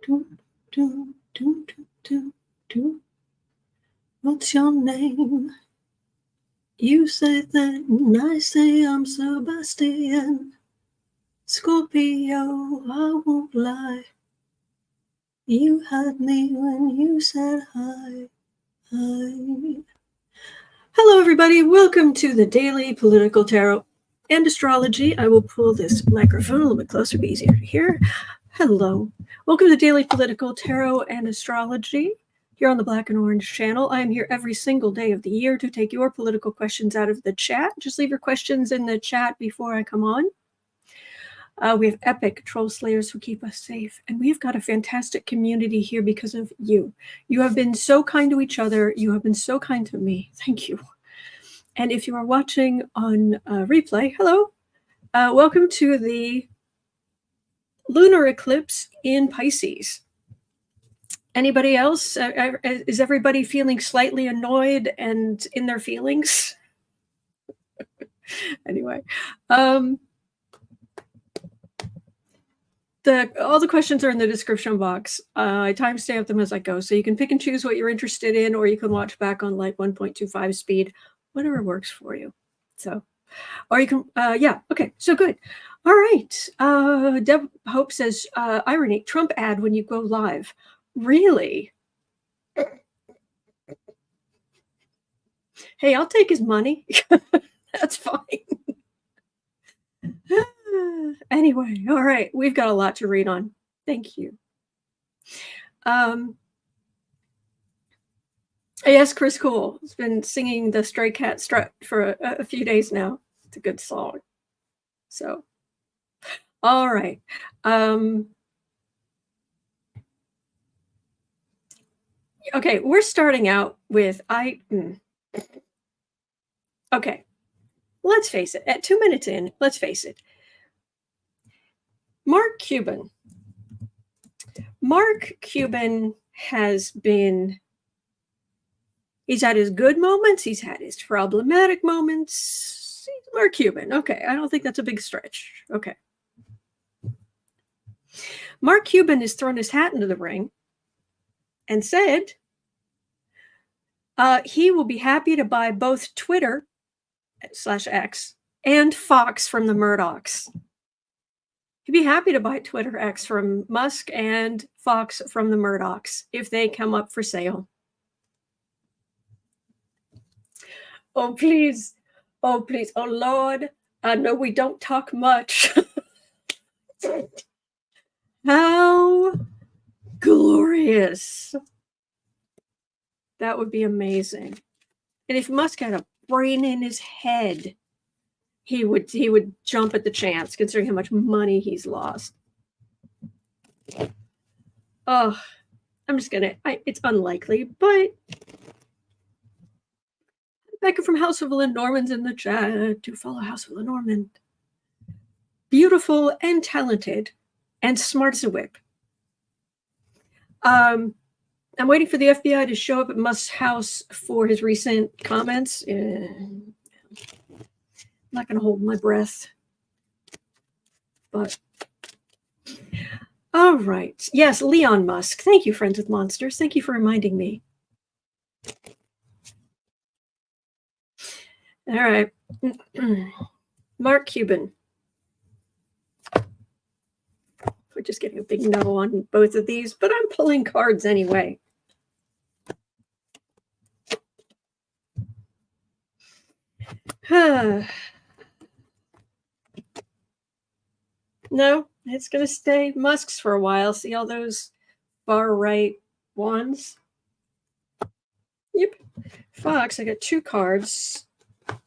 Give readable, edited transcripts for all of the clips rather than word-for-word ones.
do, do, do, do, do, do. What's your name? You say that, and I say I'm Sebastian. Scorpio, I won't lie. You had me when you said hi. Hi. Hello, everybody. Welcome to the Daily Political Tarot and Astrology. I will pull this microphone a little bit closer, be easier to hear. Hello. Welcome to the Daily Political Tarot and Astrology here on the Black and Orange channel. I am here every single day of the year to take your political questions out of the chat. Just leave your questions in the chat before I come on. We have epic troll slayers who keep us safe, and we've got a fantastic community here because of you. You have been so kind to each other. You have been so kind to me. Thank you. And if you are watching on replay, hello. Welcome to the lunar eclipse in Pisces. Anybody else? Is everybody feeling slightly annoyed and in their feelings? Anyway. All the questions are in the description box. I timestamp them as I go, so you can pick and choose what you're interested in, or you can watch back on like 1.25 speed, whatever works for you. So, or you can, yeah, okay, so good. All right. Deb Hope says, irony, Trump ad when you go live. Really? Hey, I'll take his money. That's fine. Anyway, all right, we've got a lot to read on. Thank you. Yes, Chris Cole has been singing the Stray Cat Strut for a few days now. It's a good song. So, all right. Okay, we're starting out with okay, let's face it. At 2 minutes in, let's face it. Mark Cuban has been, he's had his good moments, he's had his problematic moments. Mark Cuban, okay, I don't think that's a big stretch. Okay. Mark Cuban has thrown his hat into the ring and said he will be happy to buy both Twitter/X and Fox from the Murdochs. He'd be happy to buy Twitter X from Musk and Fox from the Murdochs if they come up for sale. Oh, please. Oh, please. Oh, Lord. I know we don't talk much. How glorious. That would be amazing. And if Musk had a brain in his head, he would jump at the chance, considering how much money he's lost. Oh, I'm just gonna, it's unlikely, but Becca from House of Lenormand's in the chat. Do follow House of Lenormand. Beautiful and talented and smart as a whip. I'm waiting for the FBI to show up at Musk's house for his recent comments. I'm not going to hold my breath. But, all right. Yes, Leon Musk. Thank you, Friends with Monsters. Thank you for reminding me. All right. Mark Cuban. We're just getting a big no on both of these, but I'm pulling cards anyway. No, it's going to stay Musk's for a while. See all those far-right ones? Yep. Fox, I got 2 cards. All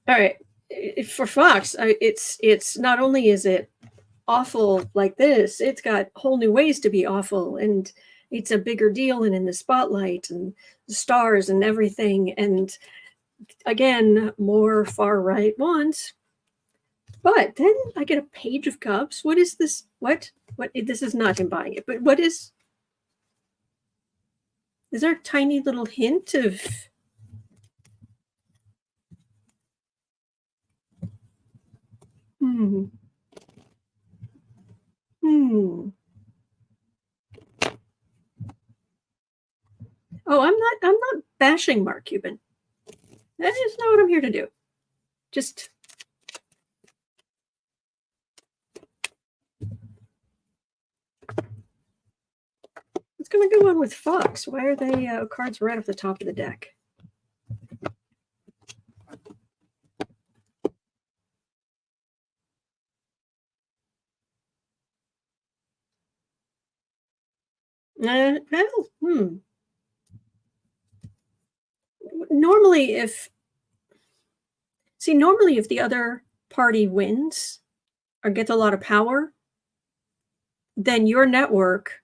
right. For Fox, it's not only is it awful like this, it's got whole new ways to be awful, and it's a bigger deal and in the spotlight and the stars and everything. And again, more far-right ones. But then I get a Page of Cups. What is this? What? This is not him buying it, but what is there a tiny little hint of... Oh, I'm not bashing Mark Cuban. That is not what I'm here to do. Just let's go on with Fox. Why are they cards right off the top of the deck? Normally if the other party wins or gets a lot of power, then your network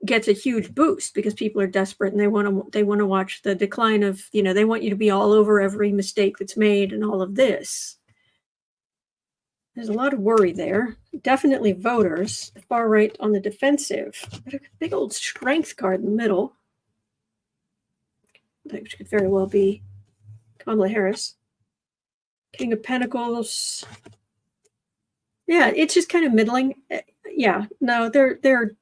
gets a huge boost because people are desperate and they want to watch the decline of, they want you to be all over every mistake that's made and all of this. There's a lot of worry there. Definitely voters, the far right on the defensive. Got a big old strength card in the middle, which could very well be Kamala Harris. King of Pentacles. Yeah, it's just kind of middling. Yeah, no, they're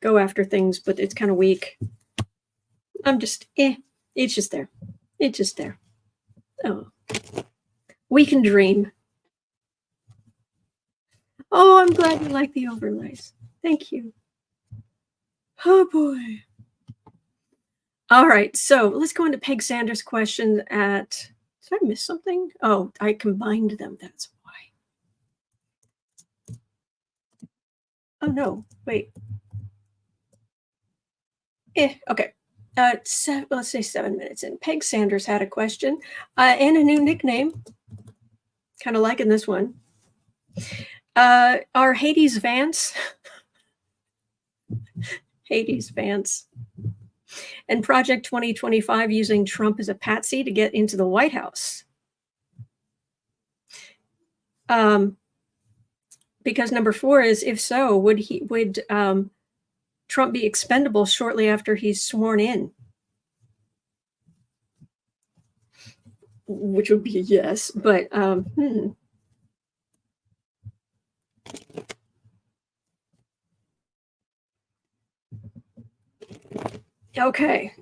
go after things, but it's kind of weak. I'm just it's just there. It's just there. Oh, we can dream. Oh, I'm glad you like the overlays. Thank you. Oh boy. All right, so let's go into Peg Sanders' question at. Did I miss something? Oh, I combined them. That's why. Oh no! Wait. Okay. Let's say 7 minutes in. Peg Sanders had a question and a new nickname. Kind of liking this one. Are Hades Vance, Hades Vance, and Project 2025 using Trump as a patsy to get into the White House? Because number 4 is, if so, would Trump be expendable shortly after he's sworn in? Which would be a yes, but Okay.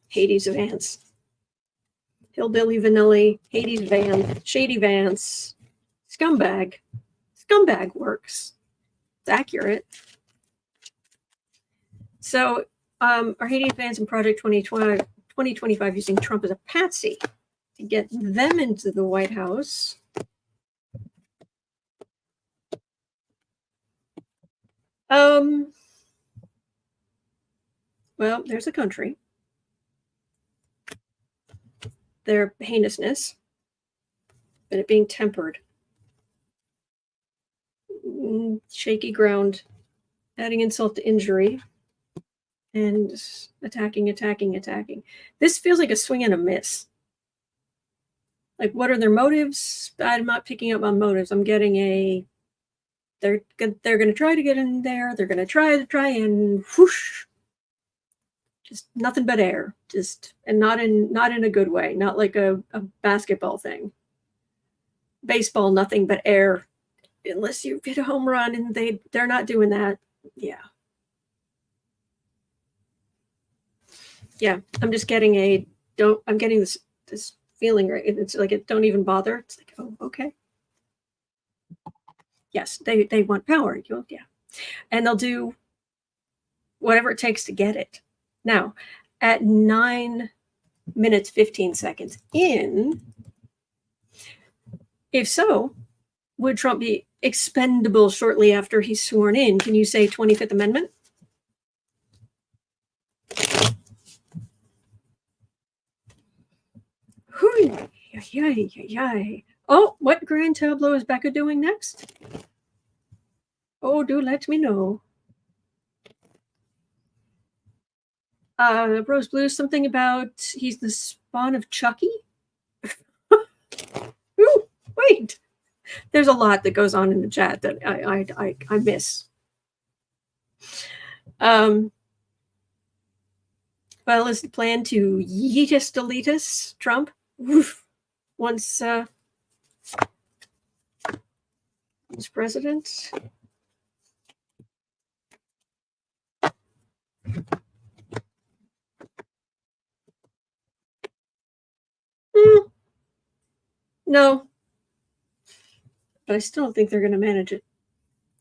Hades Vance. Hillbilly Vanilla, Hades Vance, Shady Vance, Scumbag. Scumbag works. It's accurate. So are Hades Vance and Project 2025 using Trump as a patsy to get them into the White House? Well, there's a country. Their heinousness, but it being tempered. Shaky ground, adding insult to injury, and attacking. This feels like a swing and a miss. Like, what are their motives? I'm not picking up on motives. I'm getting they're going to try to get in there. They're going to try and whoosh. Just nothing but air, and not in a good way, not like a basketball thing. Baseball, nothing but air, unless you hit a home run, and they're not doing that. Yeah. I'm just getting I'm getting this feeling, right? It's like it don't even bother. It's like, oh, okay. Yes, they want power. Yeah, and they'll do whatever it takes to get it. Now, at 9 minutes, 15 seconds in, if so, would Trump be expendable shortly after he's sworn in? Can you say 25th Amendment? Oh, what grand tableau is Becca doing next? Oh, do let me know. Rose Blue, something about he's the spawn of Chucky. Ooh, wait. There's a lot that goes on in the chat that I miss. Well, is the plan to yeetus deletus Trump? Oof. Once Vice President. No, but I still don't think they're going to manage it.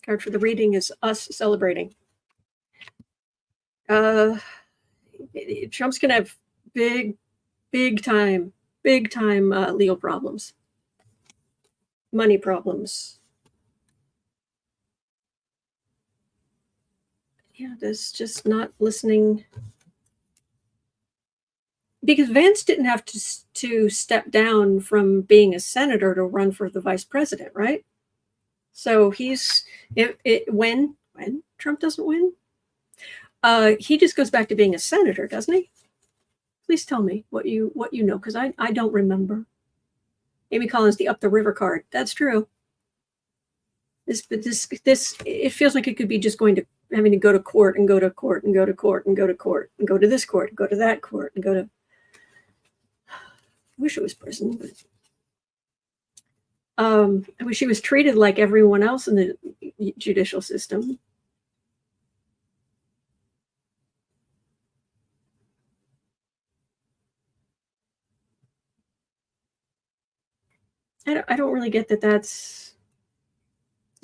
Card for the reading is us celebrating. Trump's going to have big time legal problems, money problems. Yeah, there's just not listening. Because Vance didn't have to step down from being a senator to run for the vice president, right? So when Trump doesn't win, he just goes back to being a senator, doesn't he? Please tell me what you know, because I don't remember. Amy Collins, the up the river card. That's true. This it feels like it could be just having to go to court and go to court and go to court and go to court and go to this court and go to that court and go to. I wish it was prison, but I wish he was treated like everyone else in the judicial system. I don't really get that. That's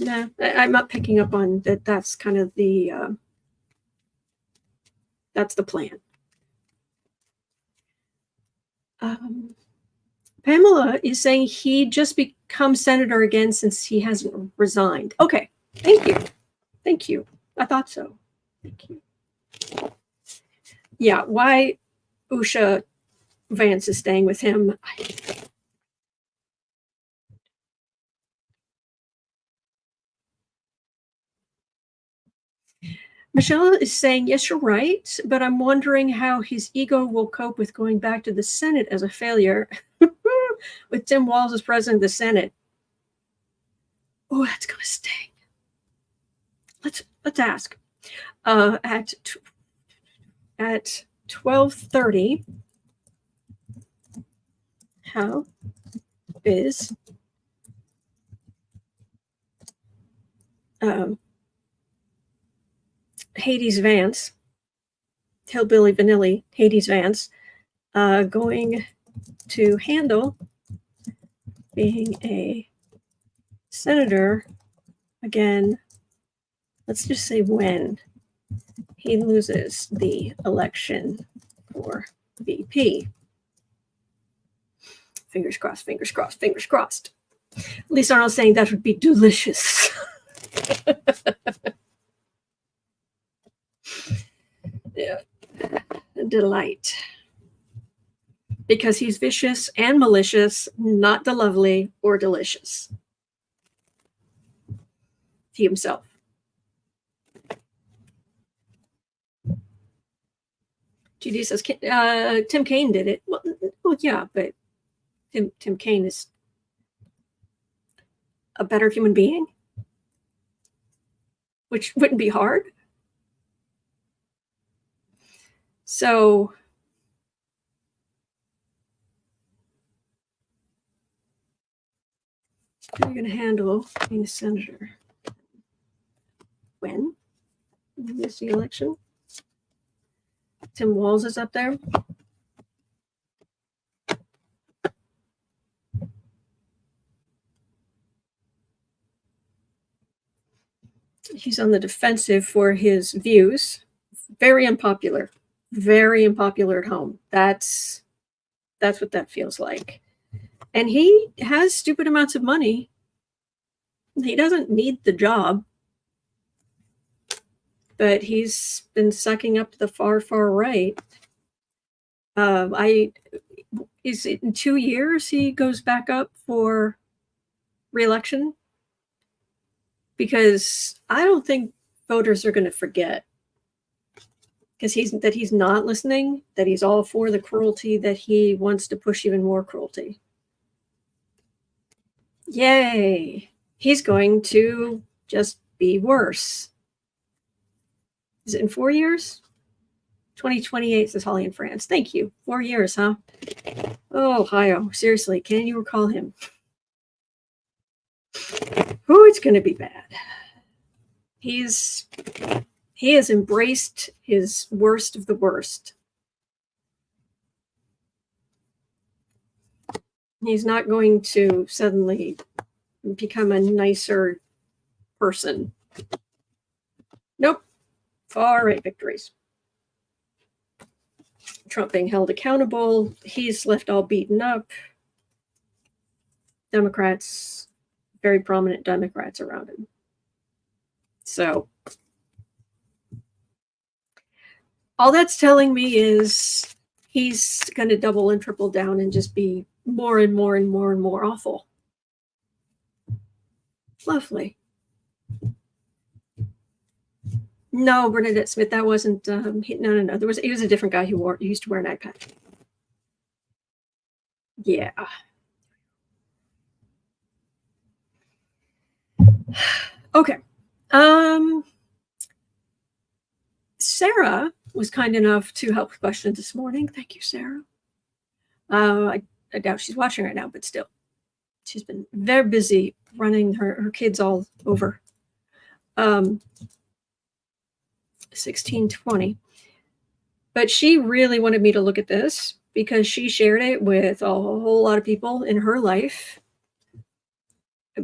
I'm not picking up on that. That's kind of the that's the plan. Pamela is saying he just become senator again since he hasn't resigned. Okay, thank you. I thought so. Thank you. Yeah, why Usha Vance is staying with him. Michelle is saying, yes, you're right, but I'm wondering how his ego will cope with going back to the Senate as a failure with Tim Walz as president of the Senate. Oh, that's going to sting. Let's ask. At 12:30, how is Hades Vance, Hillbilly Vanilli, Hades Vance, going to handle being a senator again? Let's just say when he loses the election for VP. Fingers crossed, fingers crossed, fingers crossed. Lisa Arnold saying that would be delicious. Yeah. Delight. Because he's vicious and malicious, not the lovely or delicious. He himself. GD says Tim Kaine did it. Well, yeah, but Tim Kaine is a better human being, which wouldn't be hard. So how are you going to handle being a senator? When? You miss the election? Tim Walz is up there. He's on the defensive for his views. Very unpopular at home. That's what that feels like. And he has stupid amounts of money. He doesn't need the job, but he's been sucking up to the far right. Is it in 2 years he goes back up for re-election? Because I don't think voters are going to forget. Because he's not listening, that he's all for the cruelty, that he wants to push even more cruelty. Yay! He's going to just be worse. Is it in 4 years? 2028, says Holly in France. Thank you. 4 years, huh? Oh, Ohio. Seriously, can you recall him? Oh, it's going to be bad. He has embraced his worst of the worst. He's not going to suddenly become a nicer person. Nope. Far right victories. Trump being held accountable. He's left all beaten up. Democrats, very prominent Democrats around him. So all that's telling me is he's going to double and triple down and just be more and more and more and more awful. Lovely. No, Bernadette Smith, that wasn't, no. He was a different guy who used to wear an eye patch. Yeah. Okay. Sarah was kind enough to help with questions this morning. Thank you, Sarah. I doubt she's watching right now, but still. She's been very busy running her kids all over. 1620. But she really wanted me to look at this because she shared it with a whole lot of people in her life,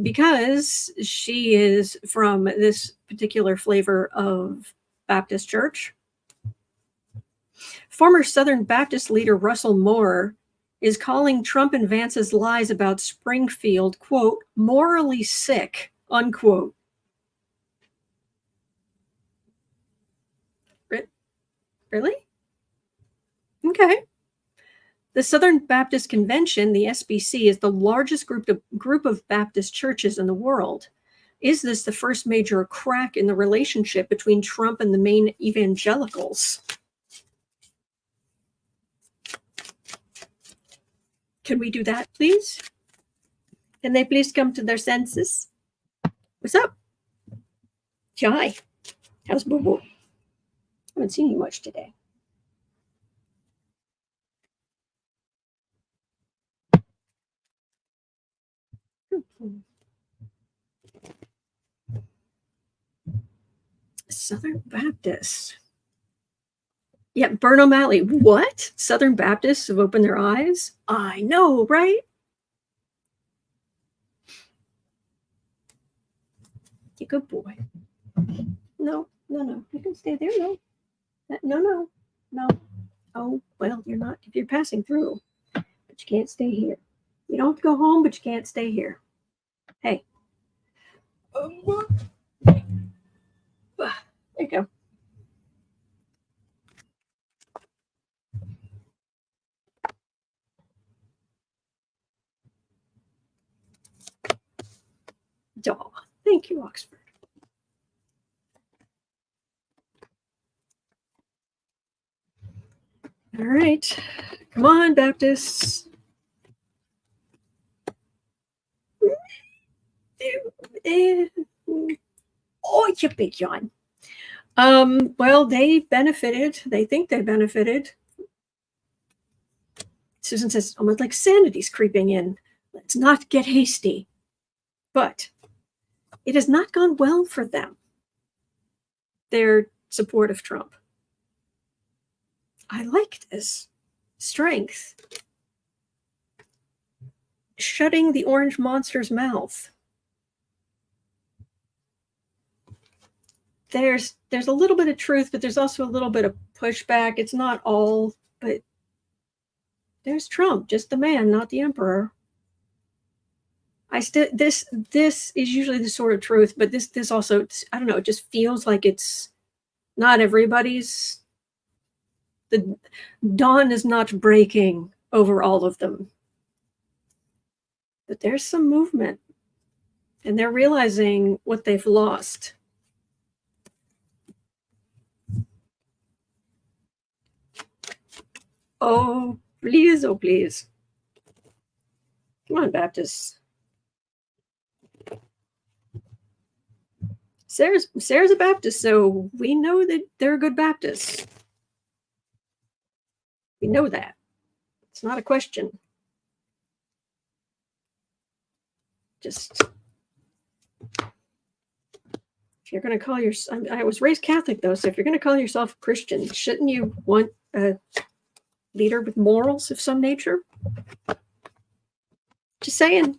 because she is from this particular flavor of Baptist church. Former Southern Baptist leader Russell Moore is calling Trump and Vance's lies about Springfield, quote, morally sick, unquote. Really? Okay. The Southern Baptist Convention, the SBC, is the largest group of Baptist churches in the world. Is this the first major crack in the relationship between Trump and the main evangelicals? Can we do that, please? Can they please come to their senses? What's up? Hi. How's Boo Boo? Haven't seen you much today. Southern Baptists. Yeah, Bern O'Malley. What? Southern Baptists have opened their eyes? I know, right? You good boy. No. You can stay there. No. Oh, well, you're not if you're passing through. But you can't stay here. You don't have to go home, but you can't stay here. Hey. There you go. Daw. Thank you, Oxford. All right. Come on, Baptists. Oh, you big John. Well, they benefited. They think they benefited. Susan says, almost like sanity's creeping in. Let's not get hasty. But it has not gone well for them, their support of Trump. I like this. Strength. Shutting the orange monster's mouth. There's a little bit of truth, but there's also a little bit of pushback. It's not all, but there's Trump, just the man, not the emperor. This is usually the sort of truth, but this also, I don't know, it just feels like it's not everybody's. The dawn is not breaking over all of them. But there's some movement, and they're realizing what they've lost. Oh, please, oh, please. Come on, Baptists. Sarah's a Baptist, so we know that they're good Baptists. We know that. It's not a question. Just If you're going to call yourself, I was raised Catholic though, so if you're going to call yourself a Christian, shouldn't you want a leader with morals of some nature? Just saying.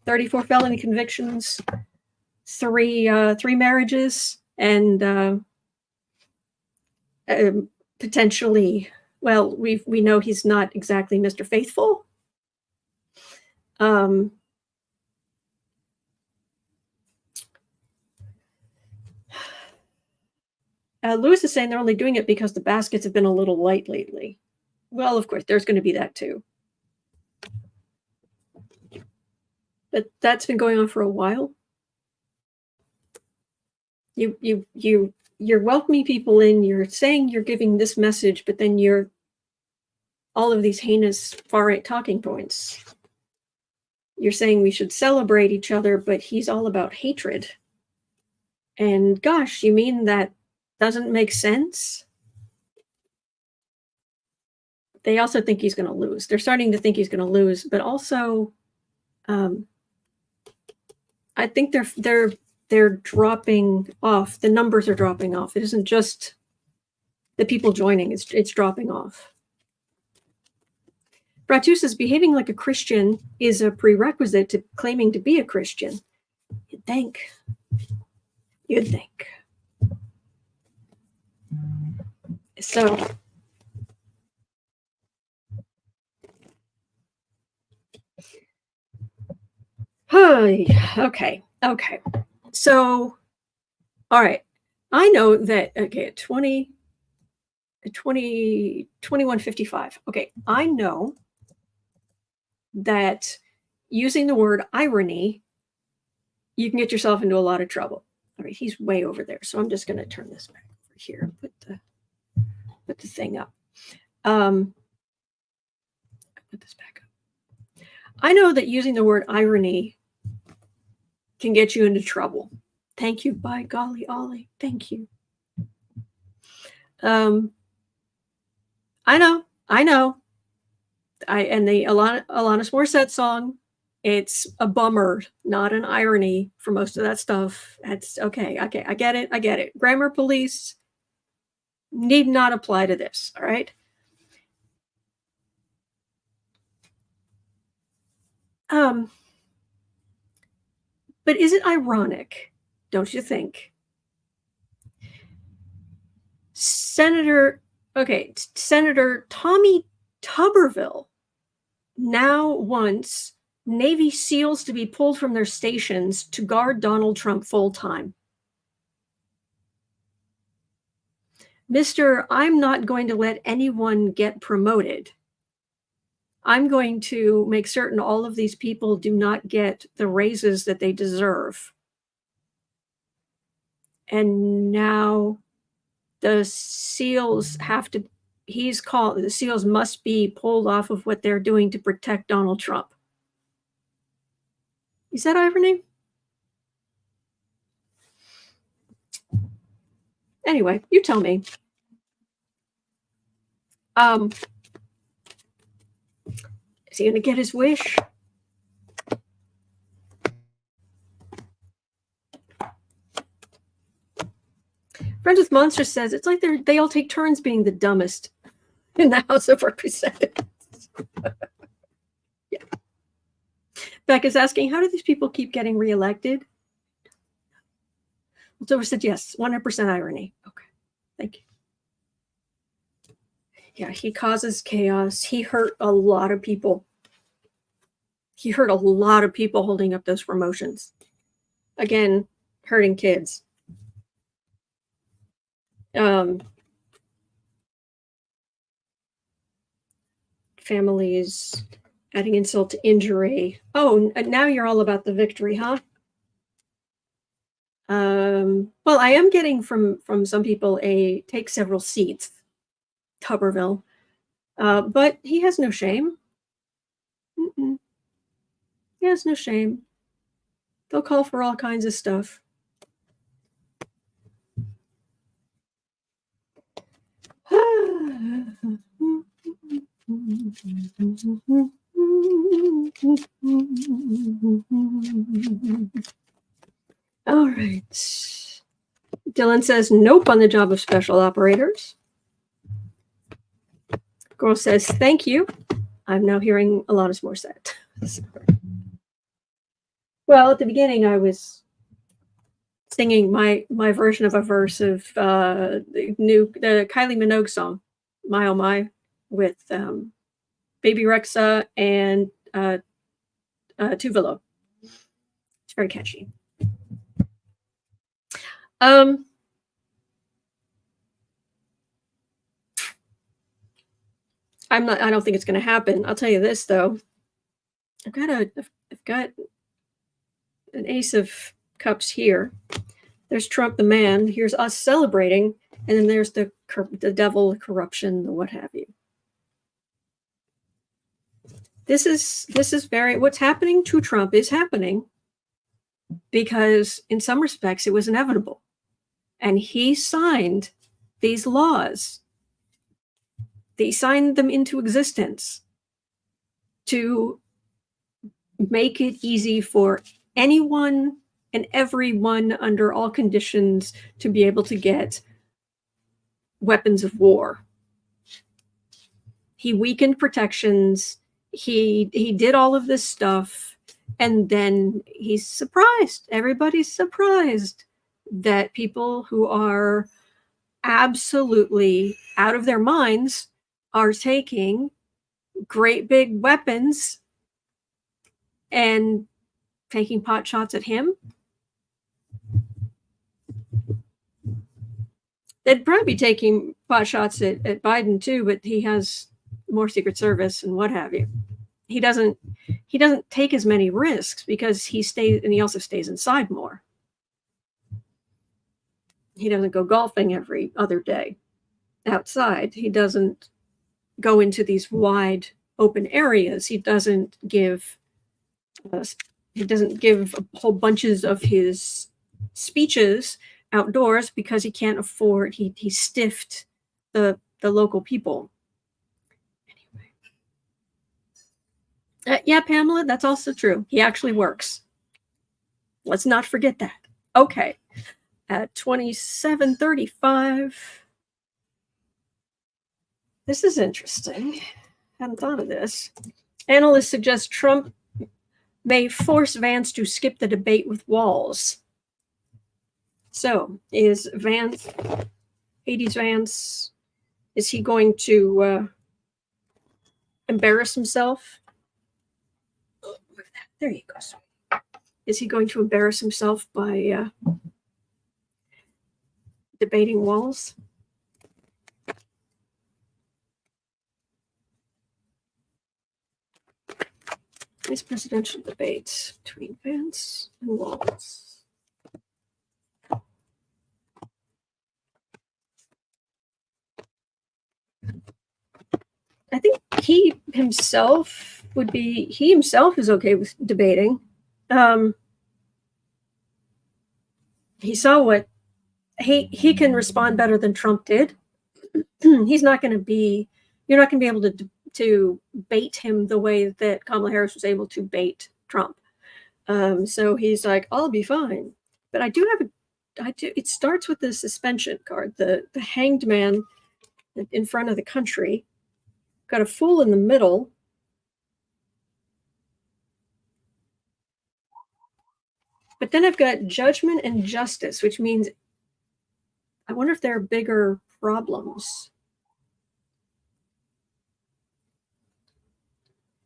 34 felony convictions, three marriages, and potentially, well, we know he's not exactly Mr. Faithful. Lewis is saying they're only doing it because the baskets have been a little light lately. Well, of course, there's going to be that too. But that's been going on for a while. You're welcoming people in, you're saying you're giving this message, but then you're all of these heinous far-right talking points. You're saying we should celebrate each other, but he's all about hatred. And gosh, you mean that doesn't make sense? They also think he's going to lose. They're starting to think he's going to lose, but also I think they're dropping off. The numbers are dropping off. It isn't just the people joining, it's dropping off. Bratu says behaving like a Christian is a prerequisite to claiming to be a Christian. You'd think. You'd think. So okay. So, all right. I know that, okay, 2155. Okay, I know that using the word irony, you can get yourself into a lot of trouble. All right, he's way over there. So I'm just going to turn this back over here and put the thing up. Put this back up. I know that using the word irony can get you into trouble. Thank you, by golly, Ollie. Thank you. I know. And the Alanis Morissette song, it's a bummer, not an irony for most of that stuff. That's okay. I get it. Grammar police need not apply to this. All right. But is it ironic, don't you think? Senator Tommy Tuberville now wants Navy SEALs to be pulled from their stations to guard Donald Trump full time. Mr. I'm not going to let anyone get promoted. I'm going to make certain all of these people do not get the raises that they deserve. And now the SEALs the SEALs must be pulled off of what they're doing to protect Donald Trump. Is that irony? Anyway, you tell me. Is he going to get his wish? Friends with Monsters says it's like they all take turns being the dumbest in the House of Representatives. Yeah. Becca's asking, how do these people keep getting reelected? Well, said yes, 100% irony. Okay, thank you. Yeah, he causes chaos. He hurt a lot of people. He hurt a lot of people holding up those promotions. Again, hurting kids. Families, adding insult to injury. Oh, now you're all about the victory, huh? Well, I am getting from some people a take several seats, Tuberville, but he has no shame. He has no shame. They'll call for all kinds of stuff. All right. Dylan says nope on the job of special operators. Girl says thank you. I'm now hearing Alanis Morissette. Well, at the beginning, I was singing my version of a verse of the Kylie Minogue song, "My Oh My," with Baby Rexha and Tuberville. It's very catchy. I don't think it's going to happen. I'll tell you this though. I've got an ace of cups here. There's Trump the man. Here's us celebrating, and then there's the devil, the corruption, the what have you. This is very, what's happening to Trump is happening because in some respects it was inevitable, and he signed these laws. They signed them into existence to make it easy for anyone and everyone under all conditions to be able to get weapons of war. He weakened protections. He did all of this stuff, and then he's surprised. Everybody's surprised that people who are absolutely out of their minds are taking great big weapons and taking pot shots at him. They'd probably be taking pot shots at Biden too, but he has more Secret Service and what have you. He doesn't take as many risks because he also stays inside more. He doesn't go golfing every other day outside. He doesn't go into these wide open areas. He doesn't give whole bunches of his speeches outdoors because he can't afford. He stiffed the local people. Anyway, yeah, Pamela, that's also true. He actually works. Let's not forget that. Okay, at 27:35. This is interesting. Hadn't thought of this. Analysts suggest Trump may force Vance to skip the debate with Walz. So, is Hades Vance, is he going to embarrass himself? There you go. Is he going to embarrass himself by debating Walz? These presidential debates between Vance and Walz. I think he himself is okay with debating. He saw what he can respond better than Trump did. You're not going to be able to bait him the way that Kamala Harris was able to bait Trump. So he's like, I'll be fine. But it starts with the suspension card, the hanged man in front of the country, got a fool in the middle. But then I've got judgment and justice, which means I wonder if there are bigger problems.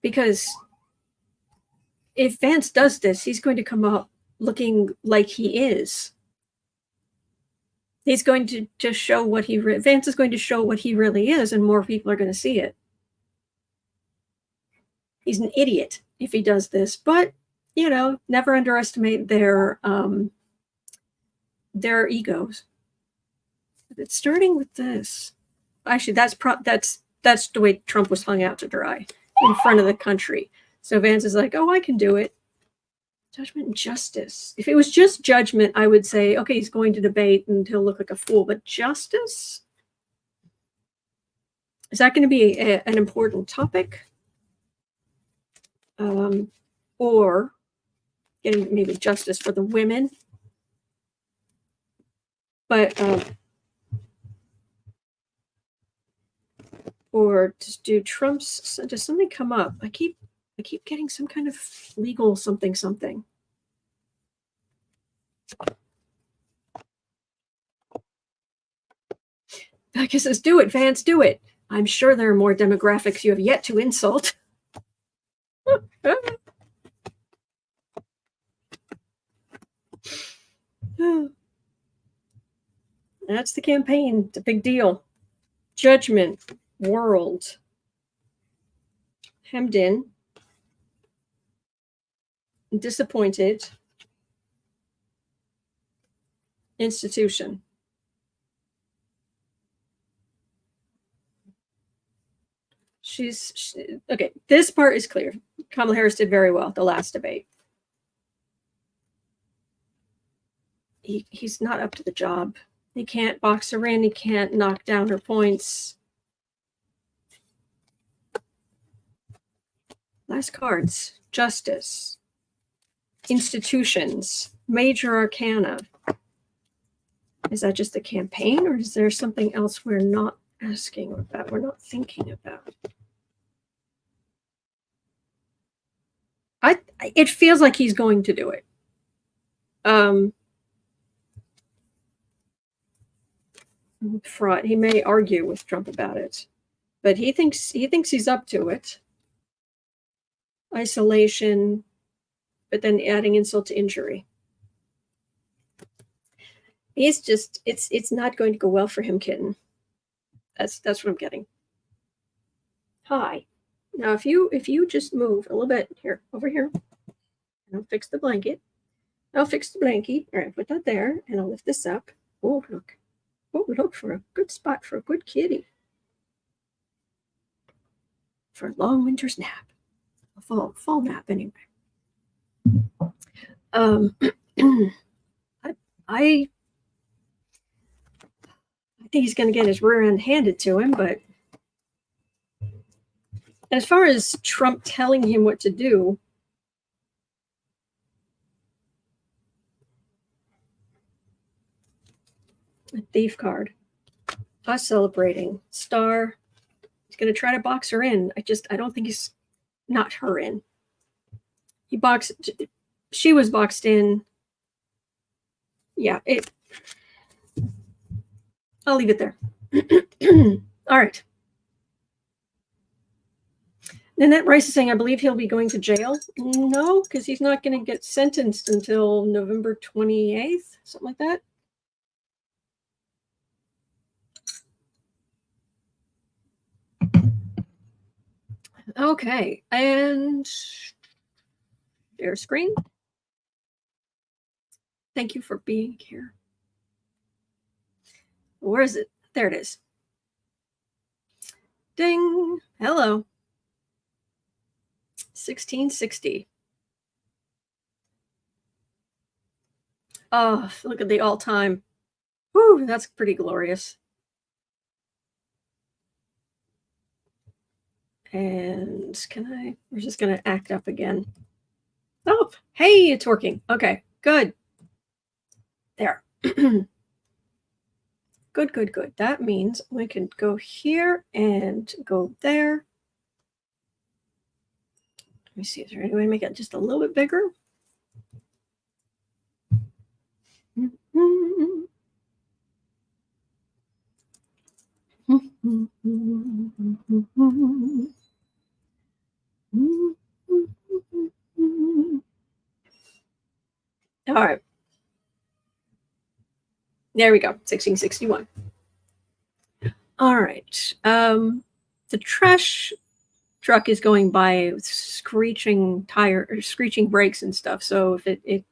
Because if Vance does this, he's going to come up looking like he is. He's going to just show Vance is going to show what he really is, and more people are going to see it. He's an idiot if he does this, but never underestimate their egos. It's starting with this. Actually, that's the way Trump was hung out to dry, in front of the country. So Vance is like, oh, I can do it. Judgment and justice. If it was just judgment, I would say, okay, he's going to debate and he'll look like a fool. But justice? Is that going to be an important topic? Or getting maybe justice for the women But or to do Trump's, does something come up? I keep getting some kind of legal something. I guess says, do it, Vance, do it. I'm sure there are more demographics you have yet to insult. That's the campaign. It's a big deal. Judgment, world, hemmed in, disappointed, institution. Okay, this part is clear. Kamala Harris did very well the last debate. He's not up to the job. He can't box her in. He can't knock down her points. Last cards. Justice. Institutions. Major arcana. Is that just a campaign, or is there something else we're not asking about, we're not thinking about? It feels like he's going to do it. Fraud. He may argue with Trump about it, but he thinks he's up to it. Isolation, but then adding insult to injury. He's just it's not going to go well for him, kitten. That's what I'm getting. Hi. Now if you just move a little bit here, over here, and I'll fix the blanket. I'll fix the blanket. All right, put that there, and I'll lift this up. Oh, look. Oh, look for a good spot for a good kitty. For a long winter's nap. A fall nap, anyway. I think he's going to get his rear end handed to him, but as far as Trump telling him what to do, a thief card, us celebrating, star. He's going to try to box her in. I don't think he's not her in. She was boxed in. Yeah, I'll leave it there. All right. Nanette Rice is saying, I believe he'll be going to jail. No, because he's not going to get sentenced until November 28th, something like that. Okay, and share screen. Thank you for being here. Where is it? There it is. Ding. Hello. 1660. Oh, look at the all-time. Whew, that's pretty glorious. And we're just going to act up again. Oh, hey, it's working. Okay, good. There. Good. That means we can go here and go there. Let me see, is there any way to make it just a little bit bigger? All right. There we go, 1661. All right. The trash truck is going by with screeching brakes and stuff. So if it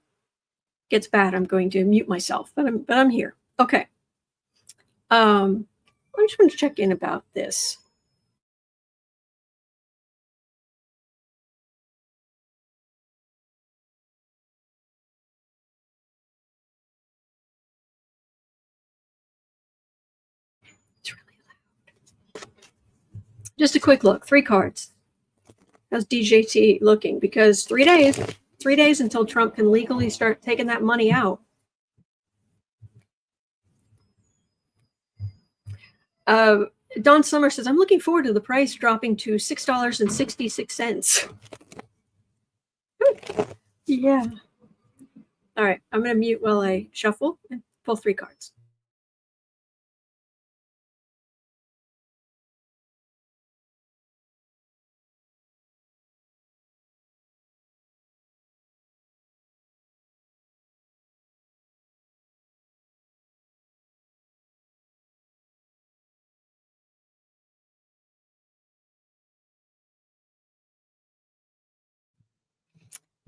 gets bad, I'm going to mute myself. But I'm here. Okay. I just want to check in about this. It's really loud. Just a quick look. 3 cards. How's DJT looking? Because 3 days until Trump can legally start taking that money out. Don Summer says, I'm looking forward to the price dropping to $6.66. Yeah. All right. I'm going to mute while I shuffle and pull 3 cards.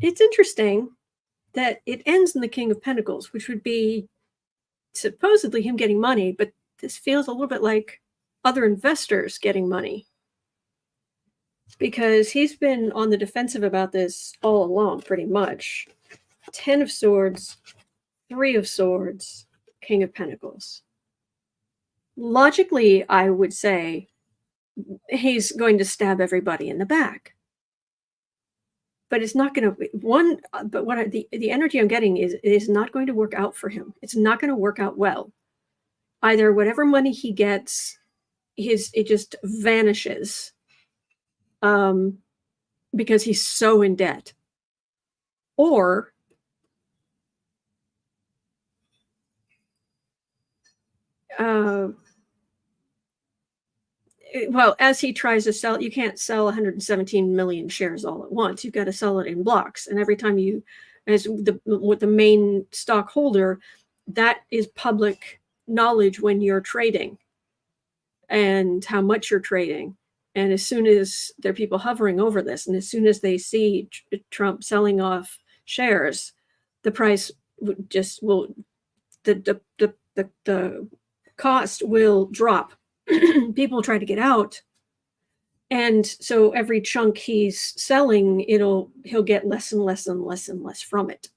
It's interesting that it ends in the King of Pentacles, which would be supposedly him getting money, but this feels a little bit like other investors getting money, because he's been on the defensive about this all along, pretty much. 10 of Swords, 3 of Swords, King of Pentacles. Logically, I would say he's going to stab everybody in the back. But it's not going to, but what the energy I'm getting is not going to work out for him. It's not going to work out well. Either whatever money he gets, it just vanishes because he's so in debt. Or well, as he tries to sell, you can't sell 117 million shares all at once. You've got to sell it in blocks. And every time you, with the main stockholder, that is public knowledge when you're trading and how much you're trading. And as soon as there are people hovering over this, and as soon as they see Trump selling off shares, the price will, the cost will drop. People try to get out, and so every chunk he's selling, he'll get less and less and less and less from it.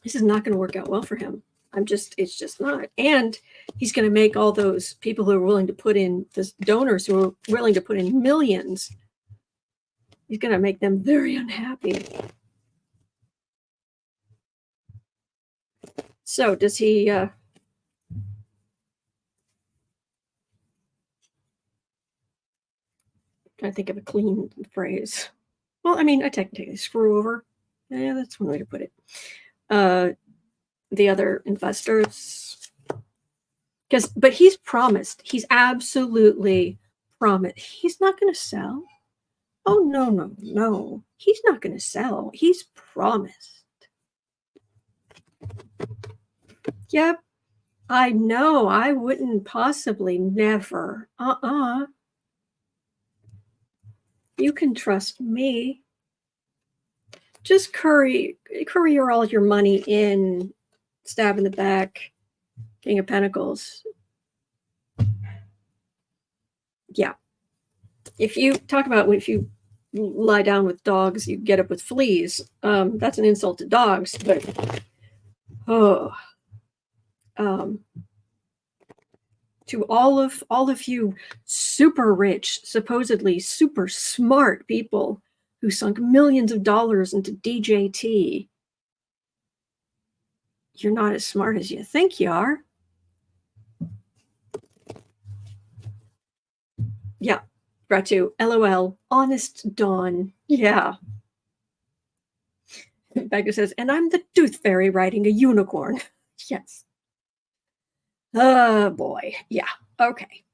This is not going to work out well for him. It's just not. And he's going to make all those people who are willing to put in, the donors who are willing to put in millions, he's going to make them very unhappy. So does he trying to think of a clean phrase. Well, I mean, I technically screw over. Yeah, that's one way to put it. The other investors, but he's promised. He's absolutely promised. He's not going to sell. Oh, no. He's not going to sell. He's promised. Yep. I know. I wouldn't possibly, never. You can trust me. Just courier all your money in, stab in the back, King of Pentacles. Yeah. If you talk about if you lie down with dogs, you get up with fleas. That's an insult to dogs, but to all of you super rich, supposedly super smart people who sunk millions of dollars into DJT, you're not as smart as you think you are. Yeah, Ratu, LOL, honest Dawn. Yeah. Becca says, and I'm the tooth fairy riding a unicorn. Yes. Oh boy. Yeah. Okay.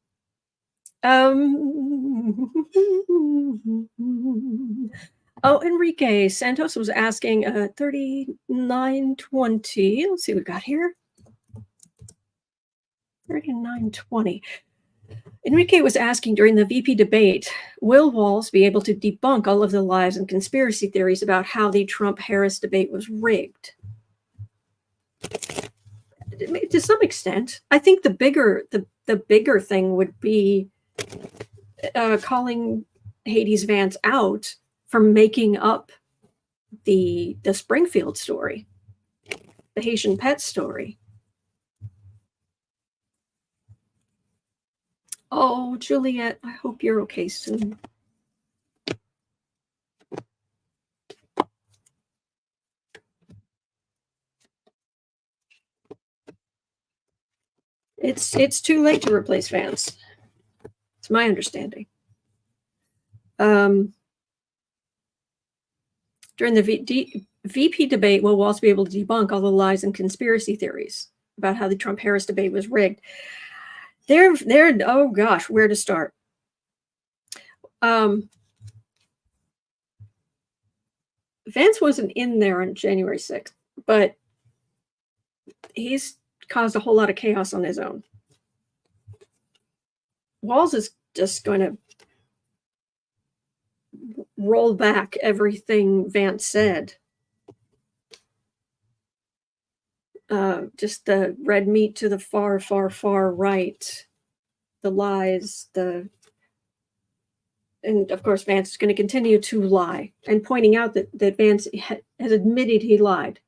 Oh, Enrique Santos was asking 3920. Let's see what we got here. 3920. Enrique was asking during the VP debate, will Walz be able to debunk all of the lies and conspiracy theories about how the Trump-Harris debate was rigged? To some extent. I think the bigger thing would be calling Hades Vance out for making up the Springfield story, the Haitian pet story. Oh, Juliet, I hope you're okay soon. It's too late to replace Vance. It's my understanding. During the VP debate, will Walz be able to debunk all the lies and conspiracy theories about how the Trump-Harris debate was rigged? Oh gosh, where to start? Vance wasn't in there on January 6th, but he's caused a whole lot of chaos on his own. Walz is just going to roll back everything Vance said. Just the red meat to the far, far, far right, the lies, and of course Vance is going to continue to lie, and pointing out that Vance has admitted he lied.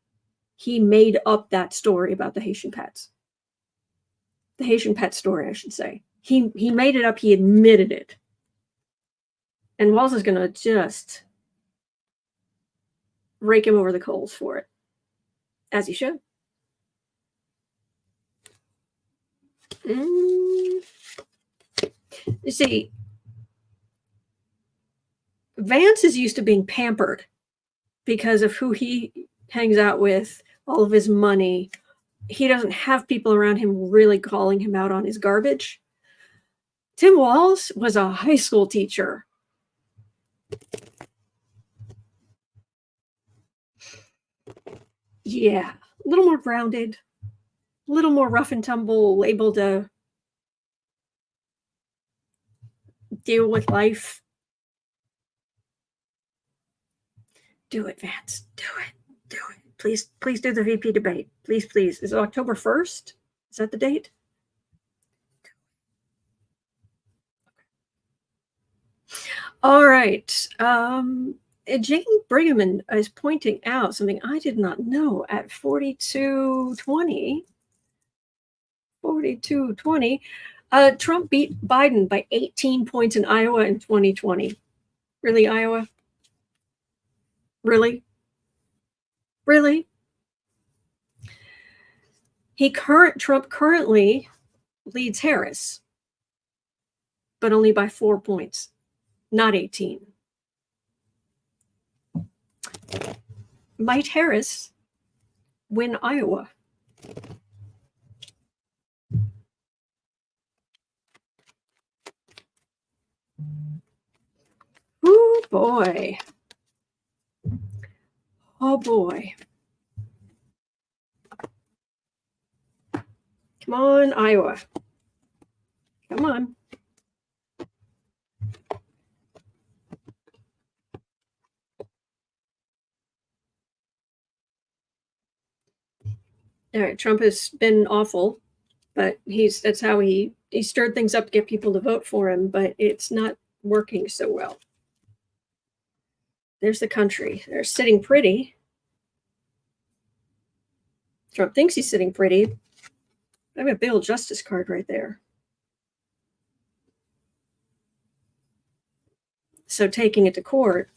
He made up that story about the Haitian pets. The Haitian pet story, I should say. He made it up. He admitted it. And Walz is going to just rake him over the coals for it, as he should. You see, Vance is used to being pampered because of who he hangs out with, all of his money. He doesn't have people around him really calling him out on his garbage. Tim Walz was a high school teacher. Yeah, a little more grounded, a little more rough and tumble, able to deal with life. Do it, Vance. Do it. Do it. Please do the VP debate. Please. Is it October 1st? Is that the date? All right. Jane Brigham is pointing out something I did not know at 4220. Trump beat Biden by 18 points in Iowa in 2020. Really, Iowa? Really? Trump currently leads Harris, but only by 4 points, not 18. Might Harris win Iowa? Oh boy. Oh boy. Come on, Iowa. Come on. All right, Trump has been awful, but that's how he stirred things up to get people to vote for him, but it's not working so well. There's the country. They're sitting pretty. Trump thinks he's sitting pretty. I have a bail justice card right there. So taking it to court,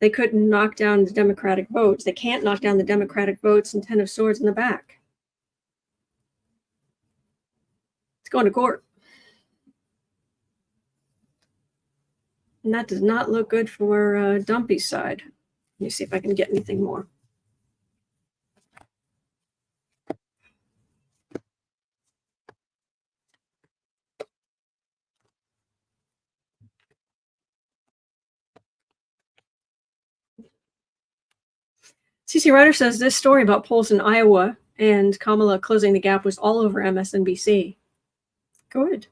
they couldn't knock down the Democratic votes. They can't knock down the Democratic votes and 10 of swords in the back. It's going to court. And that does not look good for Dumpy's side. Let me see if I can get anything more. CC Ryder says this story about polls in Iowa and Kamala closing the gap was all over MSNBC. Good.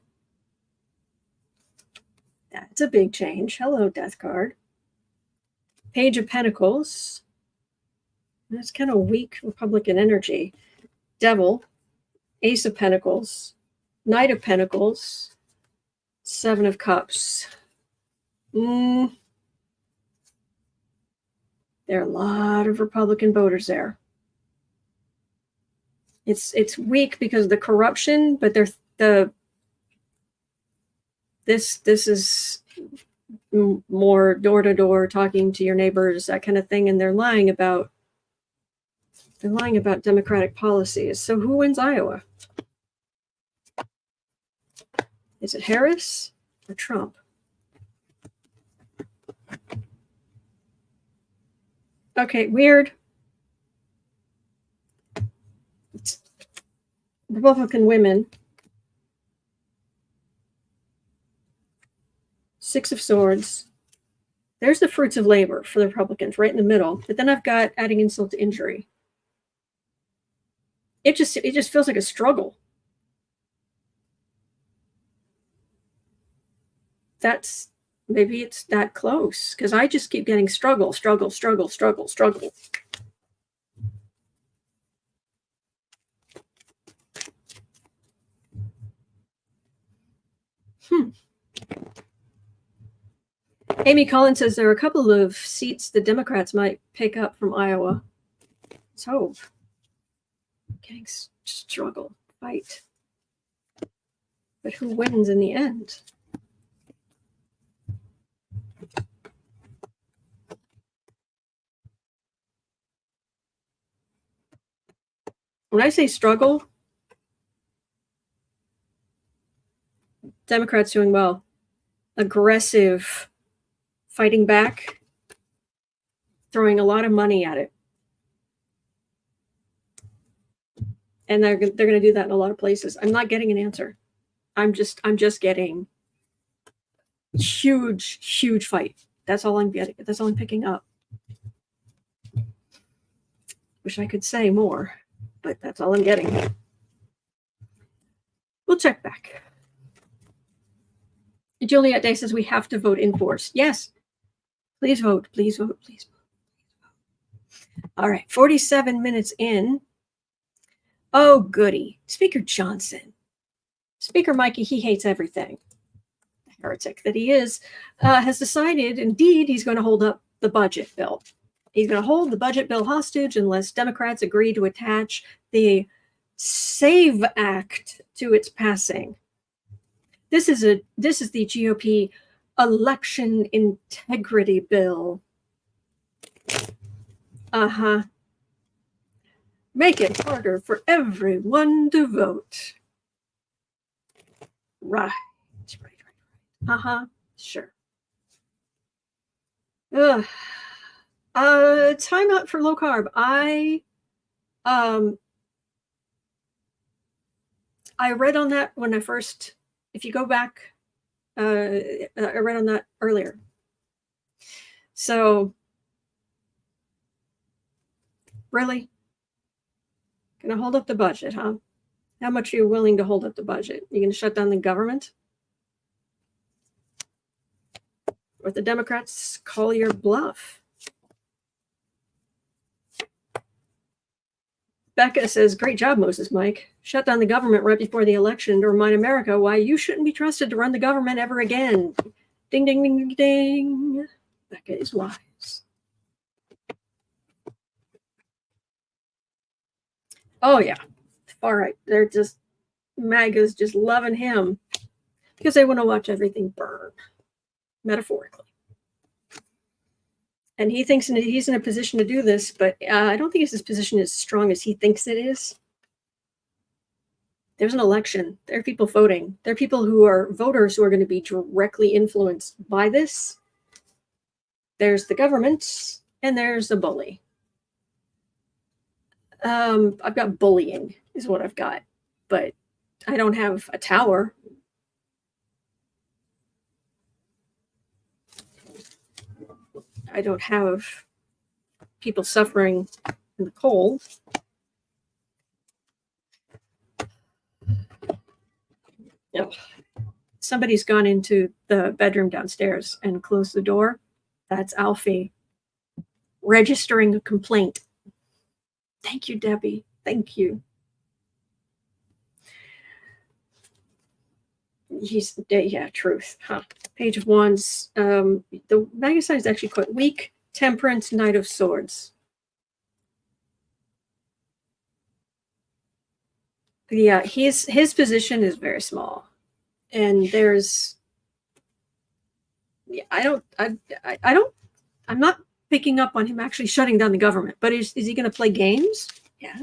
That's a big change. Hello, Death Card. Page of Pentacles. That's kind of weak Republican energy. Devil. Ace of Pentacles. Knight of Pentacles. Seven of Cups. There are a lot of Republican voters there. It's weak because of the corruption, but this is more door-to-door, talking to your neighbors, that kind of thing, and they're lying about Democratic policies. So who wins Iowa? Is it Harris or Trump? Okay, weird. It's Republican women. 6 of Swords. There's the fruits of labor for the Republicans right in the middle. But then I've got adding insult to injury. It just feels like a struggle. Maybe it's that close, because I just keep getting struggle. Amy Collins says there are a couple of seats the Democrats might pick up from Iowa. Let's hope. Getting struggle, fight. But who wins in the end? When I say struggle, Democrats doing well. Aggressive, fighting back, throwing a lot of money at it. And they're going to do that in a lot of places. I'm not getting an answer. I'm just getting huge fight. That's all I'm getting. That's all I'm picking up. Wish I could say more, but that's all I'm getting. We'll check back. Juliet Day says we have to vote in force. Yes. Please vote. Please vote. Please vote. All right. 47 minutes in. Oh, goody. Speaker Johnson. Speaker Mikey, he hates everything. The heretic that he is, has decided, indeed, he's going to hold up the budget bill. He's going to hold the budget bill hostage unless Democrats agree to attach the SAVE Act to its passing. This is the GOP election integrity bill. Make it harder for everyone to vote. Right. Sure. Time out for low carb. I read on that when I first, if you go back, I read on that earlier. So, really? Gonna hold up the budget, huh? How much are you willing to hold up the budget? You gonna shut down the government? Or the Democrats call your bluff? Becca says, great job, Moses Mike. Shut down the government right before the election to remind America why you shouldn't be trusted to run the government ever again. Ding, ding, ding, ding, ding. Becca is wise. Oh, yeah. All right. They're just, MAGA's just loving him because they want to watch everything burn, metaphorically. And he thinks he's in a position to do this, but I don't think his position is as strong as he thinks it is. There's an election. There are people voting. There are people who are voters who are going to be directly influenced by this. There's the government, and there's the bully. I've got bullying is what I've got, but I don't have a tower. I don't have people suffering in the cold. No. Somebody's gone into the bedroom downstairs and closed the door. That's Alfie registering a complaint. Thank you, Debbie. Thank you. Yeah, truth. Page of Wands. The magazine is actually quite weak. Temperance, Knight of Swords. Yeah, his position is very small, and there's. Yeah, I'm not picking up on him actually shutting down the government. But is he going to play games? Yeah,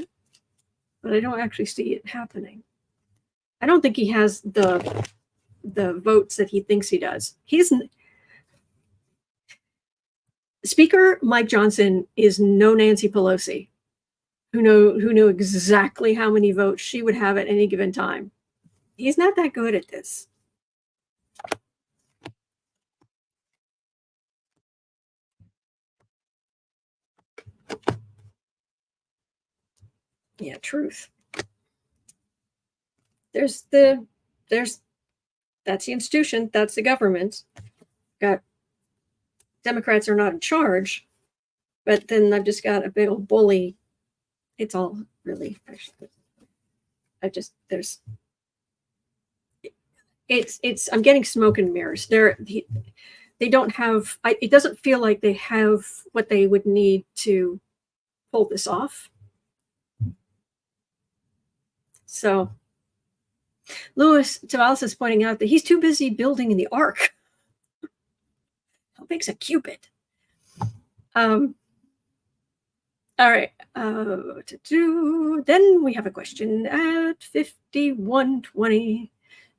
but I don't actually see it happening. I don't think he has the the votes that he thinks he does. Speaker Mike Johnson is no Nancy Pelosi, who knew exactly how many votes she would have at any given time. He's not that good at this. Yeah, truth. That's the institution, that's the government. Got Democrats are not in charge, but then I've just got a big old bully. It's all really, I'm getting smoke and mirrors. They don't have, it doesn't feel like they have what they would need to pull this off. So Louis Tavalis is pointing out that he's too busy building in the ark. How big's a cubit? All right. Then we have a question at 5120.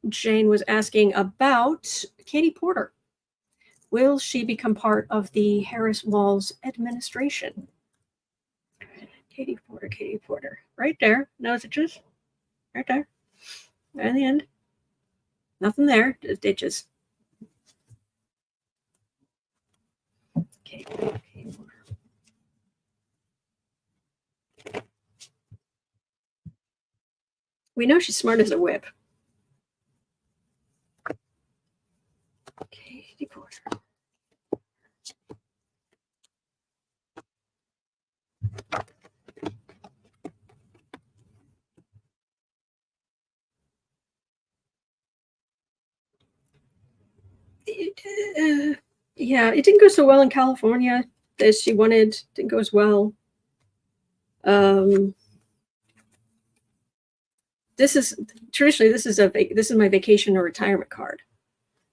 Jane was asking about Katie Porter. Will she become part of the Harris-Walz administration? Katie Porter. Right there. Nose itches. Right there. Right in the end. Nothing there. Just ditches. Katie Porter. We know she's smart as a whip. Katie Porter. Yeah, it didn't go so well in California as she wanted. Didn't go as well. This is my vacation or retirement card,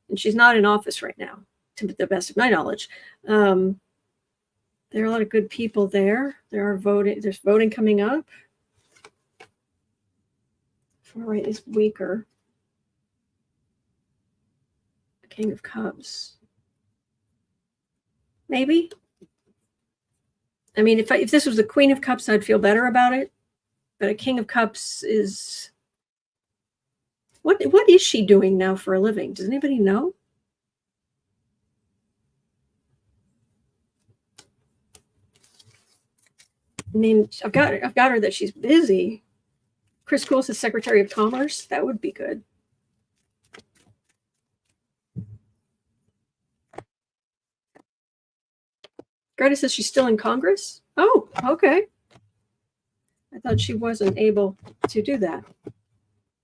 and she's not in office right now, to the best of my knowledge. There are a lot of good people there. There's voting coming up. Far right is weaker. The King of Cups. Maybe. I mean, if this was the Queen of Cups, I'd feel better about it. But a King of Cups is... What is she doing now for a living? Does anybody know? I mean, I've got her that she's busy. Chris Cool's Secretary of Commerce. That would be good. Greta says she's still in Congress. Oh, okay. I thought she wasn't able to do that.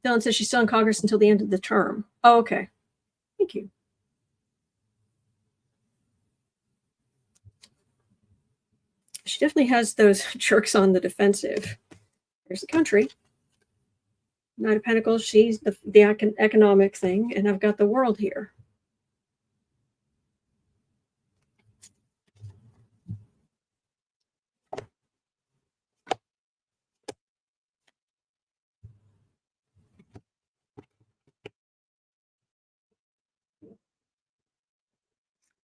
Dylan says she's still in Congress until the end of the term. Oh, okay. Thank you. She definitely has those jerks on the defensive. There's the country. Knight of Pentacles, she's the economic thing, and I've got the world here.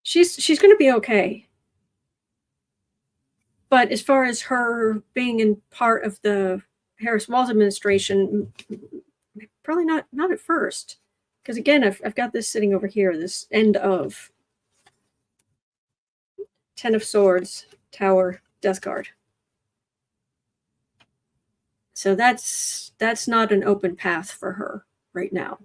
She's going to be okay. But as far as her being in part of the Harris-Walz administration, probably not at first. Because again, I've got this sitting over here, this end of 10 of Swords, Tower, Death card. So that's not an open path for her right now.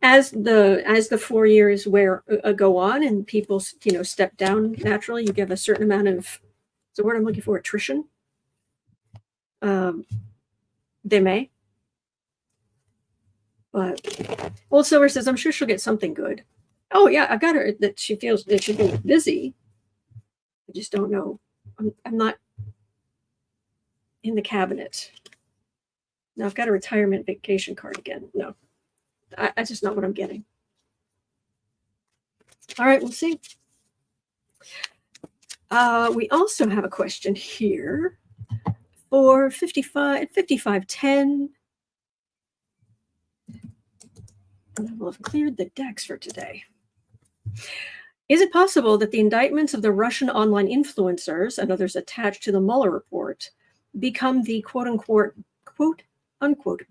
As the 4 years go on and people step down naturally, you give a certain amount of, the word I'm looking for, attrition. They may. But Old Silver says, I'm sure she'll get something good. Oh yeah, I got her that she feels that she's been busy. I just don't know. I'm not in the cabinet. Now I've got a retirement vacation card again. No, that's just not what I'm getting. All right, we'll see. We also have a question here for 5510. And I will have cleared the decks for today. Is it possible that the indictments of the Russian online influencers and others attached to the Mueller report become the quote-unquote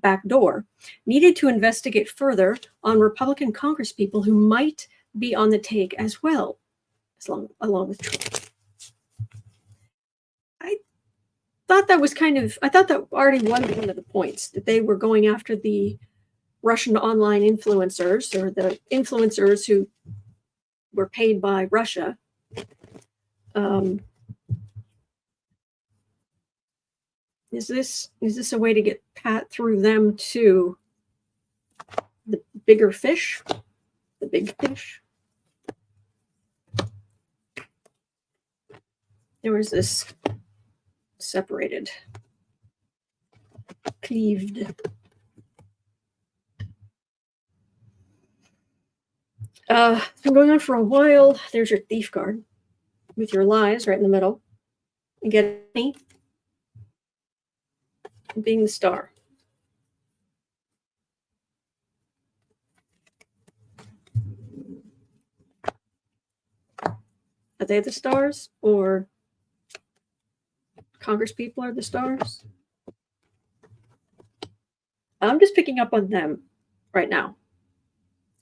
backdoor needed to investigate further on Republican congresspeople who might be on the take as well, along with Trump? I thought that already was one of the points, that they were going after the Russian online influencers, or the influencers who were paid by Russia. Is this a way to get pat through them to the bigger fish, the big fish? There was this separated, cleaved. It's been going on for a while. There's your thief card with your lies right in the middle. You get me being the star. Are they the stars, or congresspeople are the stars? I'm just picking up on them right now.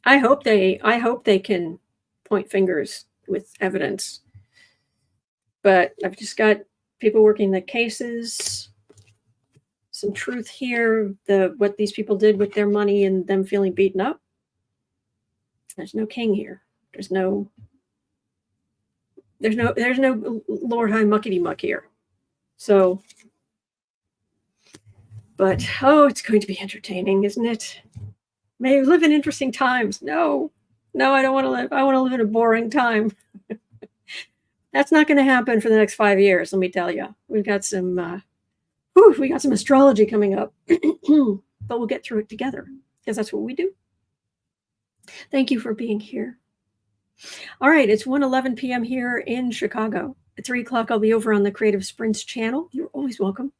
I hope they can point fingers with evidence, but I've just got people working the cases, some truth here, what these people did with their money and them feeling beaten up. There's no king here. There's no Lord High Muckety Muck here. So, but it's going to be entertaining, isn't it? May live in interesting times. No, I don't want to live. I want to live in a boring time. That's not going to happen for the next 5 years. Let me tell you, we've got some astrology coming up, but we'll get through it together, because that's what we do. Thank you for being here. All right, it's 1:11 p.m. here in Chicago. At 3 o'clock, I'll be over on the Creative Sprints channel. You're always welcome.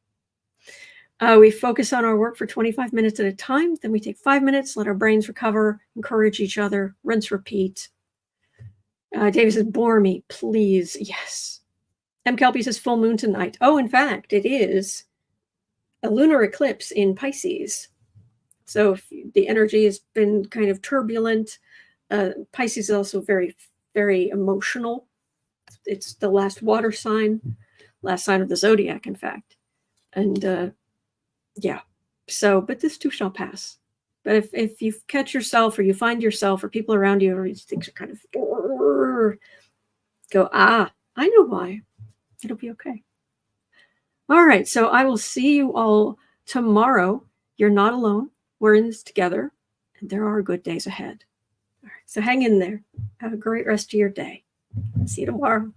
We focus on our work for 25 minutes at a time. Then we take 5 minutes, let our brains recover, encourage each other, rinse, repeat. David says, bore me, please. Yes. M. Kelpie says, full moon tonight. Oh, in fact, it is a lunar eclipse in Pisces. So if the energy has been kind of turbulent. Pisces is also very, very emotional. It's the last water sign, last sign of the zodiac, in fact. And yeah, so, but this too shall pass. But if you catch yourself, or you find yourself, or people around you, or these things are kind of go, I know why. It'll be okay. All right, so I will see you all tomorrow. You're not alone. We're in this together, and there are good days ahead. All right, so hang in there. Have a great rest of your day. See you tomorrow.